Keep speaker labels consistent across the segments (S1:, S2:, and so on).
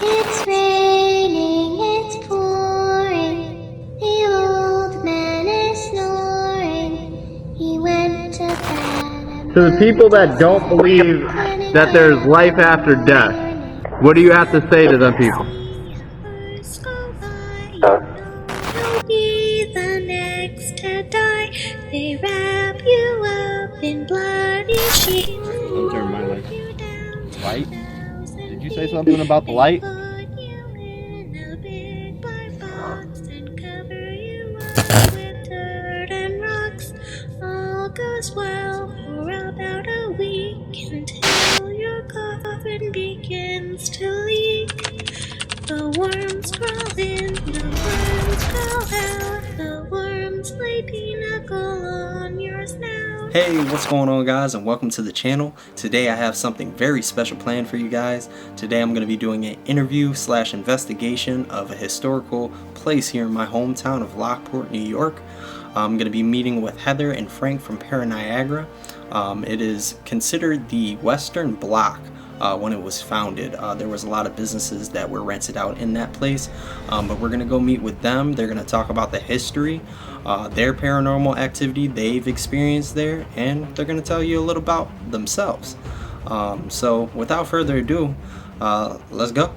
S1: It's raining, it's pouring, the old man is snoring. He went to bed.
S2: To the people that don't believe that there's life after death, what do you have to say to them people?
S1: You'll be the next to die. They wrap you up in bloody sheets.
S2: Don't turn my light. Light? Did you say something about the light?
S1: Put you in a big black box and cover you up with dirt and rocks. All goes well for about a week until your coffin begins to leak. The worms crawl in, the worms crawl out, the worms lay pinnacle on your snout.
S3: Hey, what's going on, guys, and welcome to the channel. Today I have something very special planned for you guys. Today I'm going to be doing an interview / investigation of a historical place here in my hometown of Lockport, New York. I'm going to be meeting with Heather and Frank from Paraniagara. It is considered the Western Block. When it was founded, there was a lot of businesses that were rented out in that place, but we're gonna go meet with them. They're gonna talk about the history, their paranormal activity they've experienced there, and they're gonna tell you a little about themselves. So without further ado, let's go.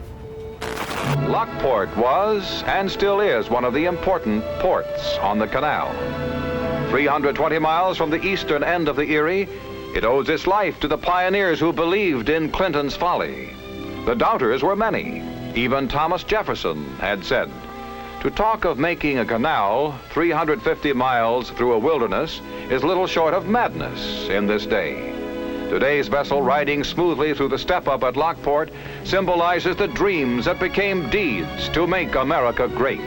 S4: Lockport was and still is one of the important ports on the canal. 320 miles from the eastern end of the Erie, it owes its life to the pioneers who believed in Clinton's folly. The doubters were many. Even Thomas Jefferson had said, "To talk of making a canal 350 miles through a wilderness is little short of madness in this day." Today's vessel riding smoothly through the step-up at Lockport symbolizes the dreams that became deeds to make America great.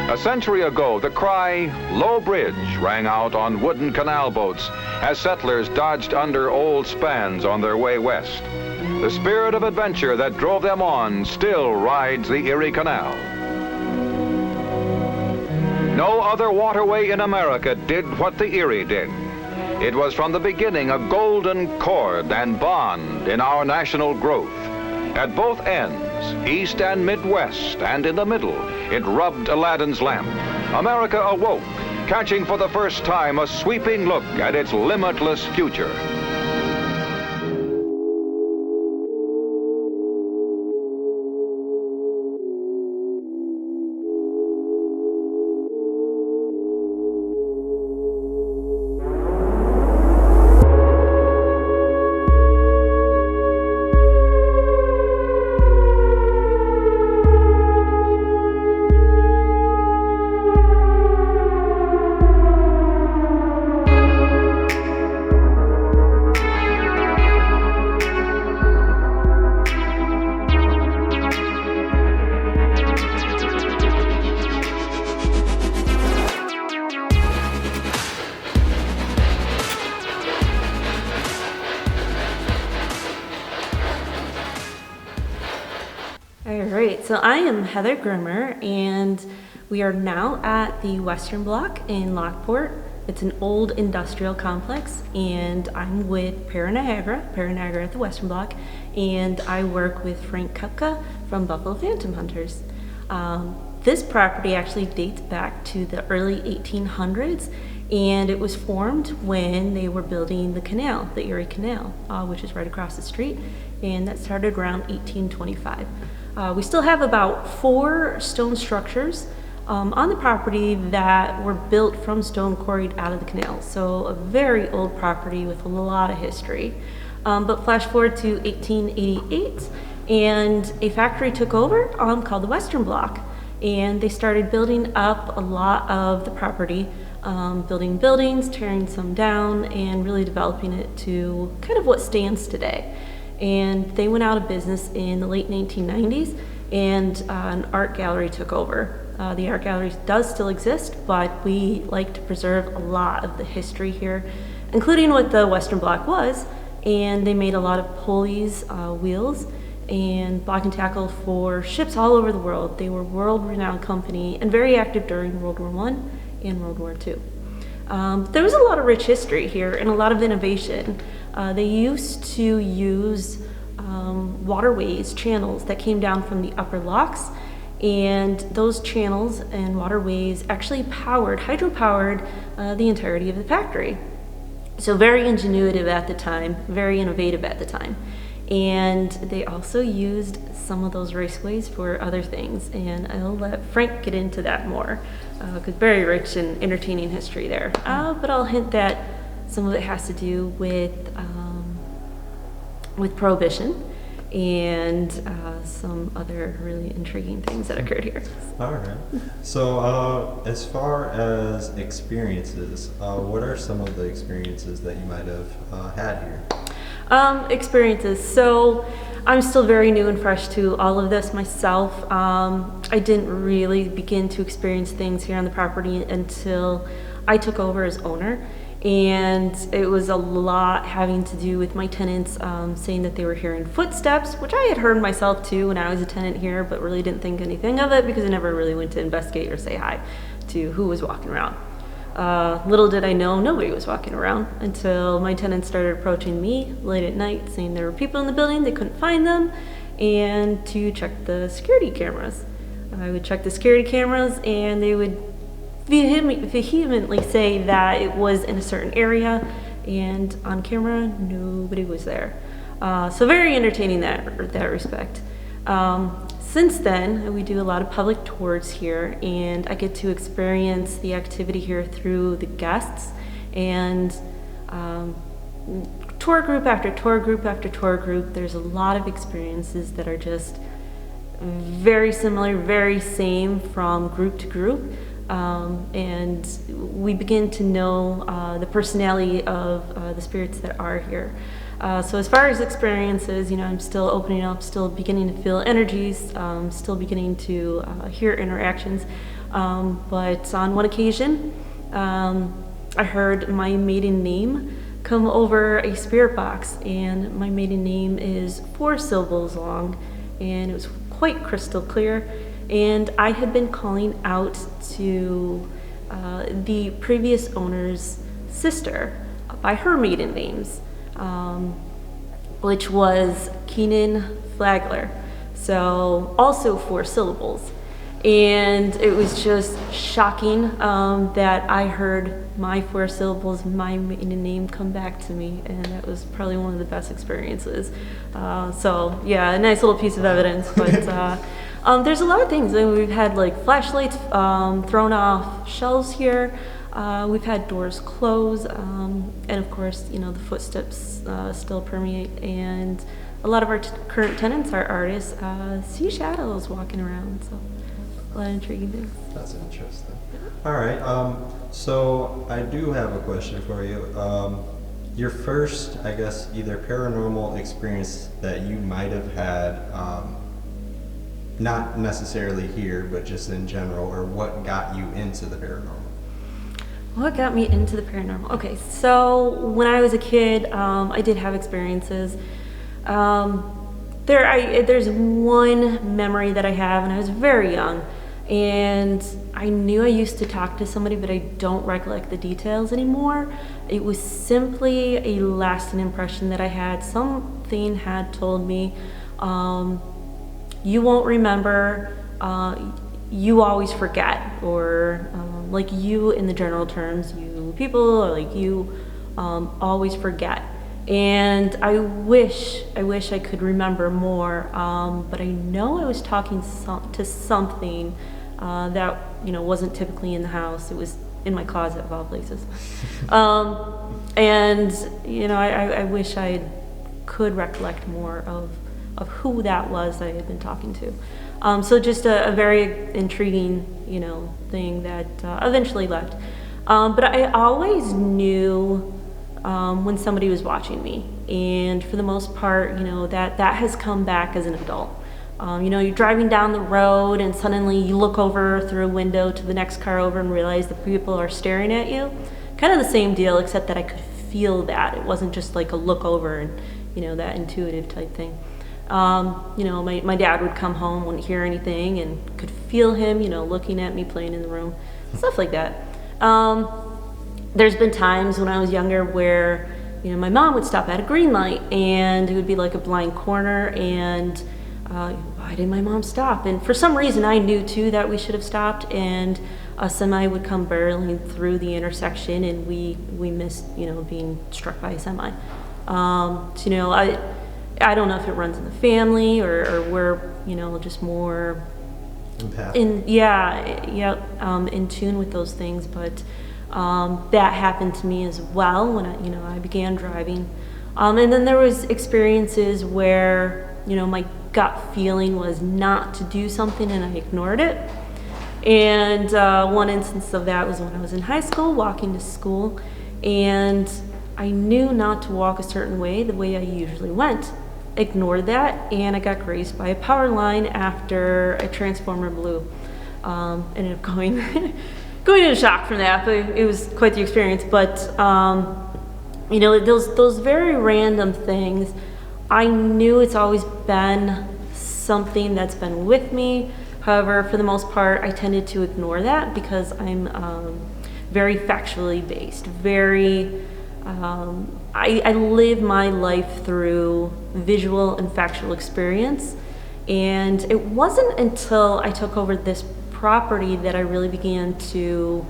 S4: A century ago, the cry, "Low Bridge," rang out on wooden canal boats as settlers dodged under old spans on their way west. The spirit of adventure that drove them on still rides the Erie Canal. No other waterway in America did what the Erie did. It was from the beginning a golden cord and bond in our national growth. At both ends, east and midwest, and in the middle, it rubbed Aladdin's lamp. America awoke, catching for the first time a sweeping look at its limitless future.
S5: Alright, so I am Heather Grimmer, and we are now at the Western Block in Lockport. It's an old industrial complex, and I'm with Paraniagara at the Western Block, and I work with Frank Kupka from Buffalo Phantom Hunters. This property actually dates back to the early 1800s, and it was formed when they were building the canal, the Erie Canal, which is right across the street, and that started around 1825. We still have about 4 stone structures on the property that were built from stone quarried out of the canal. So a very old property with a lot of history. But flash forward to 1888, and a factory took over called the Western Block, and they started building up a lot of the property, building buildings, tearing some down, and really developing it to kind of what stands today. And they went out of business in the late 1990s, and an art gallery took over. The art gallery does still exist, but we like to preserve a lot of the history here, including what the Western Block was. And they made a lot of pulleys, wheels, and block and tackle for ships all over the world. They were a world-renowned company and very active during World War I and World War II. There was a lot of rich history here and a lot of innovation. They used to use waterways, channels that came down from the upper locks, and those channels and waterways actually hydro-powered the entirety of the factory. So very ingenuitive at the time, very innovative at the time. And they also used some of those raceways for other things, and I'll let Frank get into that more, because very rich and entertaining history there. But I'll hint that some of it has to do with Prohibition and some other really intriguing things that occurred here.
S3: All right. So as far as experiences, what are some of the experiences that you might have had here?
S5: Experiences. So I'm still very new and fresh to all of this myself. I didn't really begin to experience things here on the property until I took over as owner. And it was a lot having to do with my tenants saying that they were hearing footsteps, which I had heard myself too when I was a tenant here, but really didn't think anything of it because I never really went to investigate or say hi to who was walking around. Little did I know nobody was walking around until my tenants started approaching me late at night saying there were people in the building, they couldn't find them, and to check the security cameras. I would check the security cameras and they would vehemently say that it was in a certain area, and on camera nobody was there. So very entertaining that respect. Since then, we do a lot of public tours here, and I get to experience the activity here through the guests, and tour group after tour group after tour group. There's a lot of experiences that are just very similar, very same from group to group, and we begin to know the personality of the spirits that are here. So as far as experiences, I'm still opening up, still beginning to feel energies, still beginning to hear interactions. But on one occasion, I heard my maiden name come over a spirit box, and my maiden name is 4 syllables long, and it was quite crystal clear. And I had been calling out to the previous owner's sister by her maiden names. Which was Keenan Flagler, so also 4 syllables. And it was just shocking that I heard my 4 syllables, my maiden name, come back to me, and that was probably one of the best experiences. So yeah, a nice little piece of evidence, but there's a lot of things. We've had like flashlights thrown off shelves here. We've had doors close, and of course, the footsteps still permeate, and a lot of our current tenants, our artists, see shadows walking around, so a lot of intriguing things.
S3: That's interesting. All right, so I do have a question for you. Your first, I guess, either paranormal experience that you might have had, not necessarily here, but just in general, or what got you into the paranormal?
S5: What got me into the paranormal? Okay, so when I was a kid, I did have experiences. There's one memory that I have, and I was very young, and I knew I used to talk to somebody, but I don't recollect the details anymore. It was simply a lasting impression that I had. Something had told me, you won't remember, you always forget, or like you in the general terms, you people, or like you always forget. And I wish I could remember more, but I know I was talking to something that wasn't typically in the house. It was in my closet of all places. And I wish I could recollect more of who that was that I had been talking to. So just a very intriguing, thing that eventually left. But I always knew when somebody was watching me, and for the most part, that has come back as an adult. You're driving down the road and suddenly you look over through a window to the next car over and realize the people are staring at you. Kind of the same deal, except that I could feel that. It wasn't just like a look over and, that intuitive type thing. My dad would come home, wouldn't hear anything, and could feel him, looking at me playing in the room, stuff like that. There's been times when I was younger where, my mom would stop at a green light, and it would be like a blind corner, and why didn't my mom stop? And for some reason, I knew too that we should have stopped, and a semi would come barreling through the intersection, and we missed, being struck by a semi. So, I don't know if it runs in the family or we're, just more in tune with those things, but that happened to me as well when I began driving. And then there was experiences where, my gut feeling was not to do something and I ignored it. And one instance of that was when I was in high school, walking to school, and I knew not to walk a certain way, the way I usually went. Ignored that, and I got grazed by a power line after a transformer blew. Ended up going into shock from that, but it was quite the experience. But those very random things, I knew it's always been something that's been with me. However, for the most part, I tended to ignore that because I'm very factually based, I live my life through visual and factual experience, and it wasn't until I took over this property that I really began to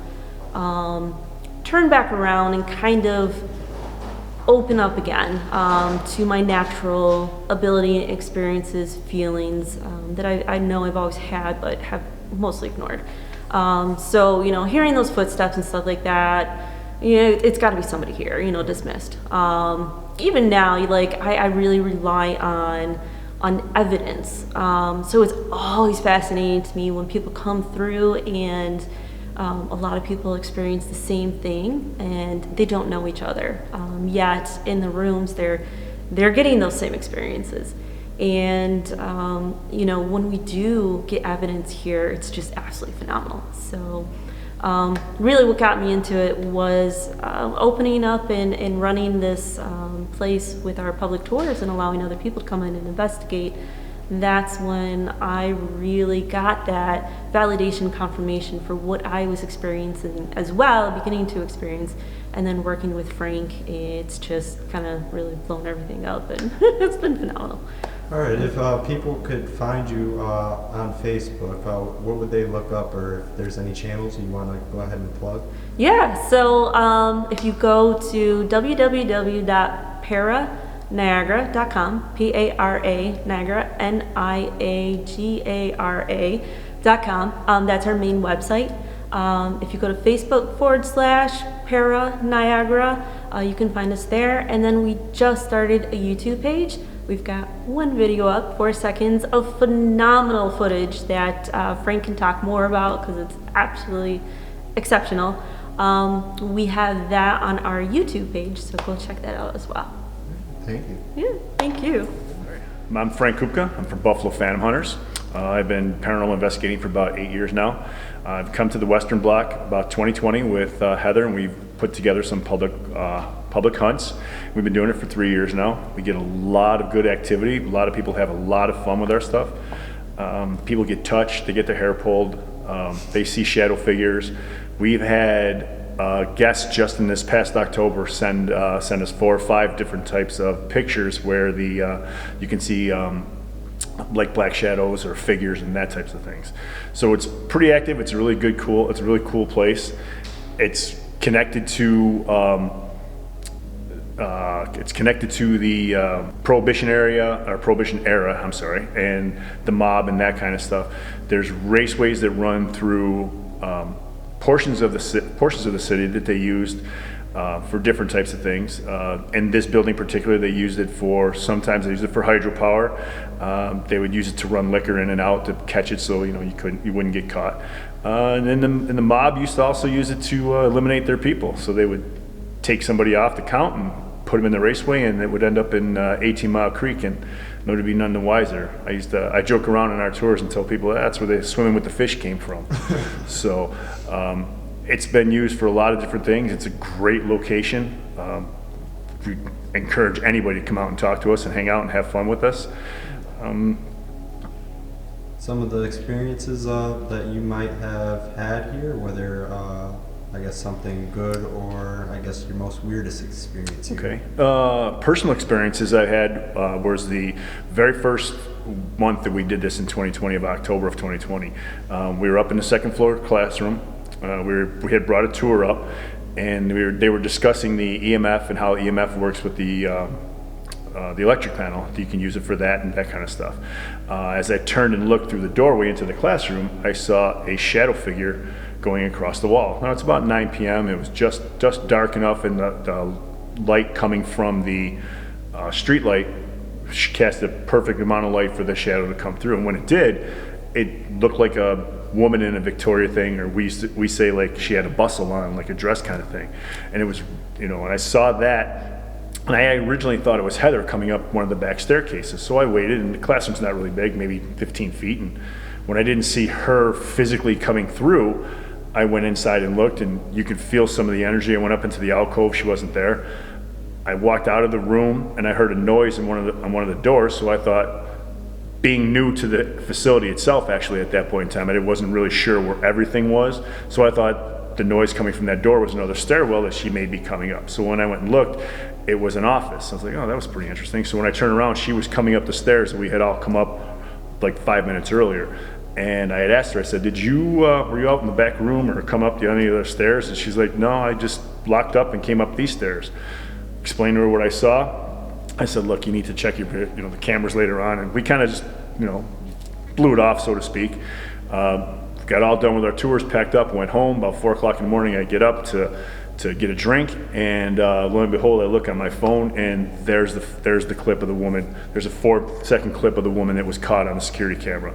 S5: turn back around and kind of open up again to my natural ability, experiences, feelings that I know I've always had but have mostly ignored. So, hearing those footsteps and stuff like that, it's got to be somebody here, dismissed. Even now, I really rely on evidence. So it's always fascinating to me when people come through and a lot of people experience the same thing and they don't know each other. Yet in the rooms, they're getting those same experiences. And, when we do get evidence here, it's just absolutely phenomenal. So really what got me into it was opening up and running this place with our public tours and allowing other people to come in and investigate. That's when I really got that validation confirmation for what I was experiencing as well, beginning to experience, and then working with Frank, it's just kind of really blown everything up, and it's been phenomenal.
S6: All right, if people could find you on Facebook, what would they look up, or if there's any channels you want to go ahead and plug?
S5: Yeah, so if you go to www.paraniagara.com, P-A-R-A, Niagara, N-I-A-G-A-R-A.com, that's our main website. If you go to Facebook /Paraniagara, you can find us there. And then we just started a YouTube page. We've got one video up, 4 seconds of phenomenal footage that Frank can talk more about because it's absolutely exceptional. We have that on our YouTube page, so go check that out as well.
S6: Thank you.
S5: Yeah, thank you.
S7: I'm Frank Kupka. I'm from Buffalo Phantom Hunters. I've been paranormal investigating for about 8 years now. I've come to the Western Block about 2020 with Heather, and we've put together some public hunts. We've been doing it for 3 years now. We get a lot of good activity. A lot of people have a lot of fun with our stuff. People get touched, they get their hair pulled, they see shadow figures. We've had guests just in this past October send us 4 or 5 different types of pictures where you can see like black shadows or figures and that types of things. So it's pretty active. It's a really cool place. It's connected to the Prohibition era, and the mob and that kind of stuff. There's raceways that run through portions of the city that they used for different types of things. In this building particularly, sometimes they use it for hydropower. They would use it to run liquor in and out to catch it, so you wouldn't get caught. And then the mob used to also use it to eliminate their people. So they would take somebody off the count and put them in the raceway, and it would end up in 18 Mile Creek, and no to be none the wiser. I joke around in our tours and tell people that's where the swimming with the fish came from. So it's been used for a lot of different things. It's a great location. We encourage anybody to come out and talk to us and hang out and have fun with us.
S6: Some of the experiences that you might have had here, whether I guess something good, or I guess your most weirdest experience here?
S7: Okay. Personal experiences I had was the very first month that we did this in 2020, of October of 2020. We were up in the second floor classroom. We had brought a tour up, and they were discussing the EMF and how EMF works with the electric panel. You can use it for that and that kind of stuff. As I turned and looked through the doorway into the classroom, I saw a shadow figure going across the wall. Now it's about 9 p.m. It was just dark enough, and the light coming from the street light cast a perfect amount of light for the shadow to come through. And when it did, it looked like a woman in a Victoria thing, or we say like she had a bustle on, like a dress kind of thing. And it was, and I saw that, and I originally thought it was Heather coming up one of the back staircases. So I waited, and the classroom's not really big, maybe 15 feet. And when I didn't see her physically coming through, I went inside and looked, and you could feel some of the energy. I went up into the alcove, she wasn't there. I walked out of the room, and I heard a noise on one of the doors, so I thought, being new to the facility itself actually at that point in time, I wasn't really sure where everything was, so I thought the noise coming from that door was another stairwell that she may be coming up. So when I went and looked, it was an office. I was like, oh, that was pretty interesting. So when I turned around, she was coming up the stairs, and we had all come up like 5 minutes earlier. And I had asked her, I said, were you out in the back room or come up the any other stairs? And she's like, no, I just locked up and came up these stairs. Explained to her what I saw. I said, look, you need to check the cameras later on. And we kind of just, blew it off, so to speak. Got all done with our tours, packed up, went home. About 4 o'clock in the morning, I get up to get a drink, and lo and behold, I look on my phone, and there's the clip of the woman. There's a 4-second clip of the woman that was caught on the security camera.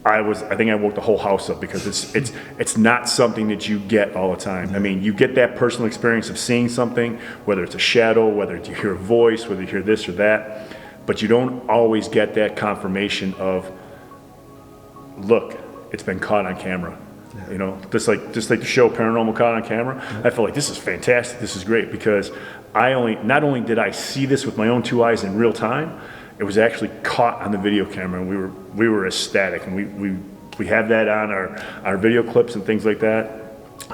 S7: I think I woke the whole house up, because it's not something that you get all the time. I mean, you get that personal experience of seeing something, whether it's a shadow, whether you hear a voice, whether you hear this or that, but you don't always get that confirmation of, look, it's been caught on camera. Just like the show Paranormal Caught on Camera. I felt like this is fantastic, this is great, because not only did I see this with my own 2 eyes in real time, it was actually caught on the video camera, and we were ecstatic, and we have that on our video clips and things like that.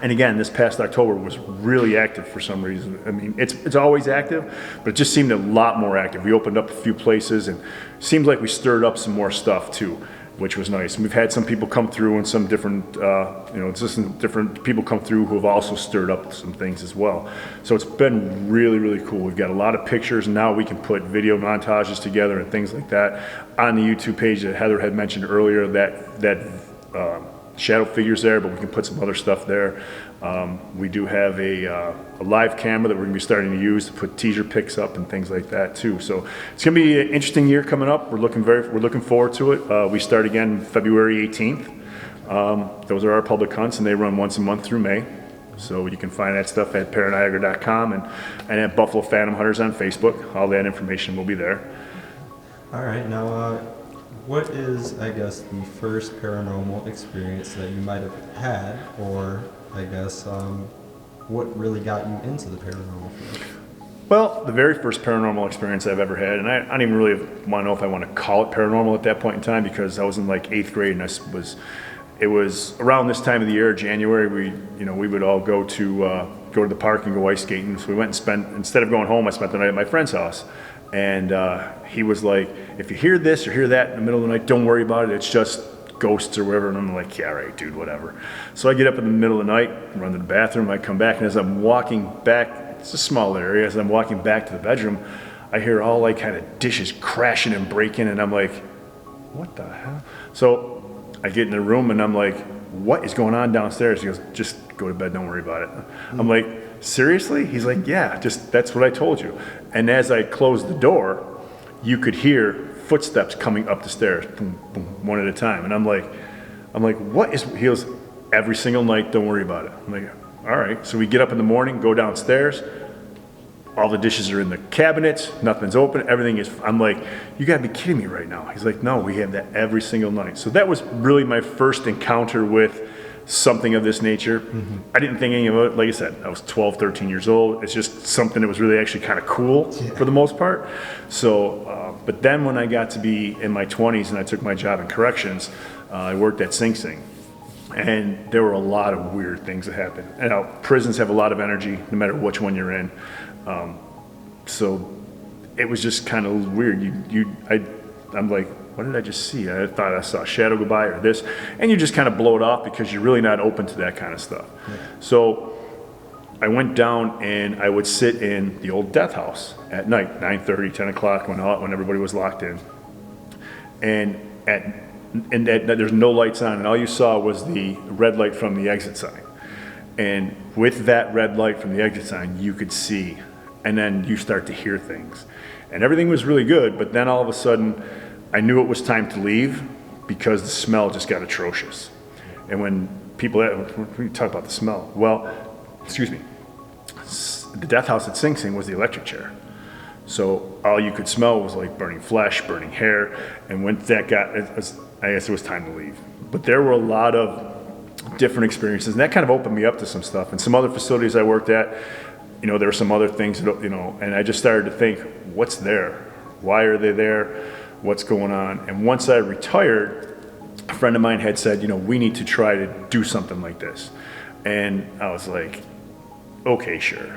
S7: And again, this past October was really active for some reason. I mean, it's always active, but it just seemed a lot more active. We opened up a few places, and it seemed like we stirred up some more stuff too, which was nice. And we've had some people come through, and some different, different people come through who have also stirred up some things as well. So it's been really, really cool. We've got a lot of pictures, and now we can put video montages together and things like that on the YouTube page that Heather had mentioned earlier. That shadow figures there, but we can put some other stuff there. We do have a live camera that we're going to be starting to use to put teaser pics up and things like that too. So it's going to be an interesting year coming up. We're looking forward to it. We start again February 18th. Those are our public hunts, and they run once a month through May. So you can find that stuff at Paraniagara.com and at Buffalo Phantom Hunters on Facebook. All that information will be there.
S6: All right, now what is, I guess, the first paranormal experience that you might have had, or I guess what really got you into the paranormal field?
S7: Well, the very first paranormal experience I've ever had, and I don't even really want to know if I want to call it paranormal at that point in time, because I was in like 8th grade, and it was around this time of the year, January. We would all go to the park and go ice skating. So we went and instead of going home, I spent the night at my friend's house. And he was like, if you hear this or hear that in the middle of the night, don't worry about it. It's just ghosts or whatever. And I'm like, yeah, right, dude, whatever. So I get up in the middle of the night, run to the bathroom, I come back, and as I'm walking back, it's a small area, as I'm walking back to the bedroom, I hear all like kind of dishes crashing and breaking, and I'm like, what the hell? So I get in the room, and I'm like, what is going on downstairs? He goes, just go to bed, don't worry about it. I'm like, seriously? He's like, yeah, just that's what I told you. And as I closed the door, you could hear footsteps coming up the stairs, boom, boom, one at a time. And I'm like, what is, he goes, every single night, don't worry about it. I'm like, all right. So we get up in the morning, go downstairs, all the dishes are in the cabinets, nothing's open, everything is, I'm like, you gotta be kidding me right now. He's like, no, we have that every single night. So that was really my first encounter with something of this nature. Mm-hmm. I didn't think anything of it. Like I said, I was 12, 13 years old. It's just something that was really actually kind of cool for the most part. So, but then when I got to be in my 20s and I took my job in corrections, I worked at Sing Sing. And there were a lot of weird things that happened. And now, prisons have a lot of energy, no matter which one you're in. So it was just kind of weird. I'm like, what did I just see? I thought I saw a shadow go by or this. And you just kind of blow it off because you're really not open to that kind of stuff. Yeah. So I went down and I would sit in the old death house at night, 9:30, 10 o'clock when everybody was locked in. And there's no lights on, and all you saw was the red light from the exit sign. And with that red light from the exit sign, you could see, and then you start to hear things. And everything was really good, but then all of a sudden, I knew it was time to leave because the smell just got atrocious. And when people talk about the smell, well, excuse me, the death house at Sing Sing was the electric chair. So all you could smell was like burning flesh, burning hair, and when that I guess it was time to leave. But there were a lot of different experiences, and that kind of opened me up to some stuff. And some other facilities I worked at, there were some other things, and I just started to think, what's there? Why are they there? What's going on? And once I retired, a friend of mine had said, we need to try to do something like this. And I was like, okay, sure.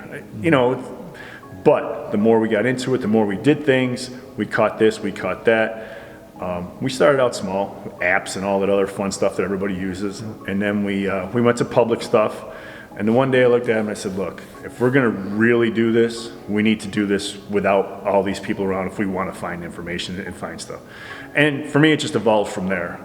S7: But the more we got into it, the more we did things. We caught this, we caught that. We started out small, apps and all that other fun stuff that everybody uses. And then we went to public stuff. And then one day I looked at him and I said, look, if we're going to really do this, we need to do this without all these people around if we want to find information and find stuff. And for me, it just evolved from there.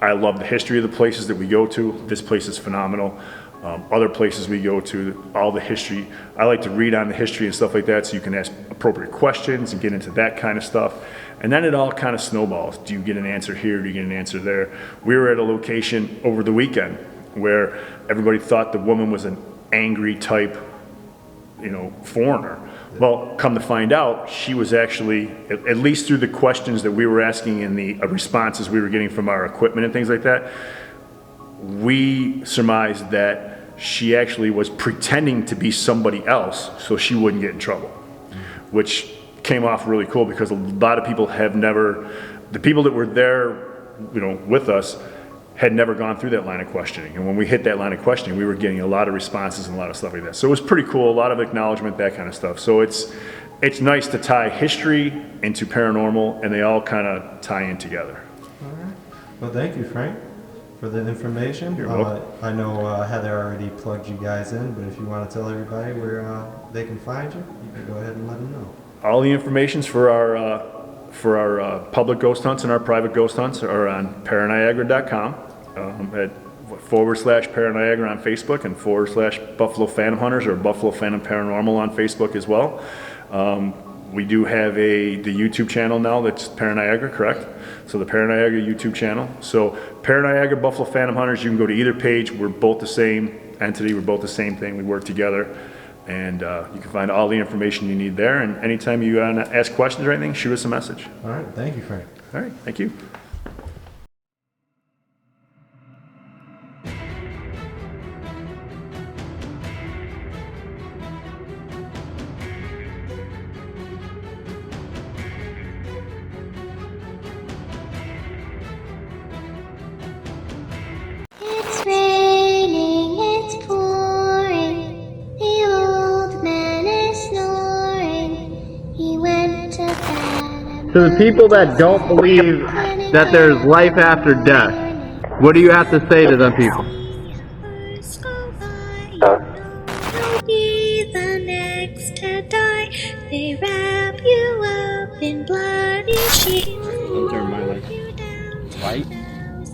S7: I love the history of the places that we go to. This place is phenomenal. Other places we go to, all the history. I like to read on the history and stuff like that so you can ask appropriate questions and get into that kind of stuff. And then it all kind of snowballs. Do you get an answer here? Do you get an answer there? We were at a location over the weekend where everybody thought the woman was an angry type, foreigner. Well, come to find out, she was actually, at least through the questions that we were asking and the responses we were getting from our equipment and things like that, we surmised that she actually was pretending to be somebody else so she wouldn't get in trouble, which came off really cool because a lot of people the people that were there, with us had never gone through that line of questioning. And when we hit that line of questioning, we were getting a lot of responses and a lot of stuff like that. So it was pretty cool, a lot of acknowledgement, that kind of stuff. So it's nice to tie history into paranormal, and they all kind of tie in together.
S6: All right. Well, thank you, Frank, for the information.
S7: You're welcome.
S6: I know Heather already plugged you guys in, but if you want to tell everybody where they can find you, you can go ahead and let them know.
S7: All the information's for our public ghost hunts and our private ghost hunts are on Paraniagara.com, at /Paraniagara on Facebook, and /Buffalo Phantom Hunters or Buffalo Phantom Paranormal on Facebook as well. We do have the YouTube channel now that's Paraniagara, correct? So the Paraniagara YouTube channel. So Paraniagara Buffalo Phantom Hunters, you can go to either page. We're both the same entity. We're both the same thing. We work together. And you can find all the information you need there. And anytime you ask questions or anything, shoot us a message.
S6: All right. Thank you, Frank.
S7: All right. Thank you.
S1: It's raining, it's pouring. The old man is snoring. He went to bed.
S2: To the people that don't believe that there's life after death, what do you have to say to them people?
S1: You'll be the next to die. They wrap you up in bloody sheets.
S2: Don't turn my light. Light?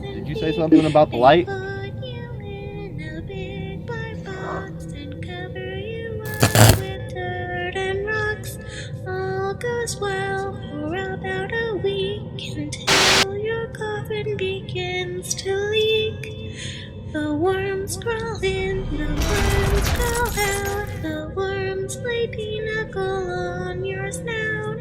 S2: Did you say something about the light?
S1: Put you in a big black box and cover you up with dirt and rocks. All goes well for about a week until your coffin begins to leak. The worms crawl in, the worms crawl out, the worms lay pinnacle on your snap.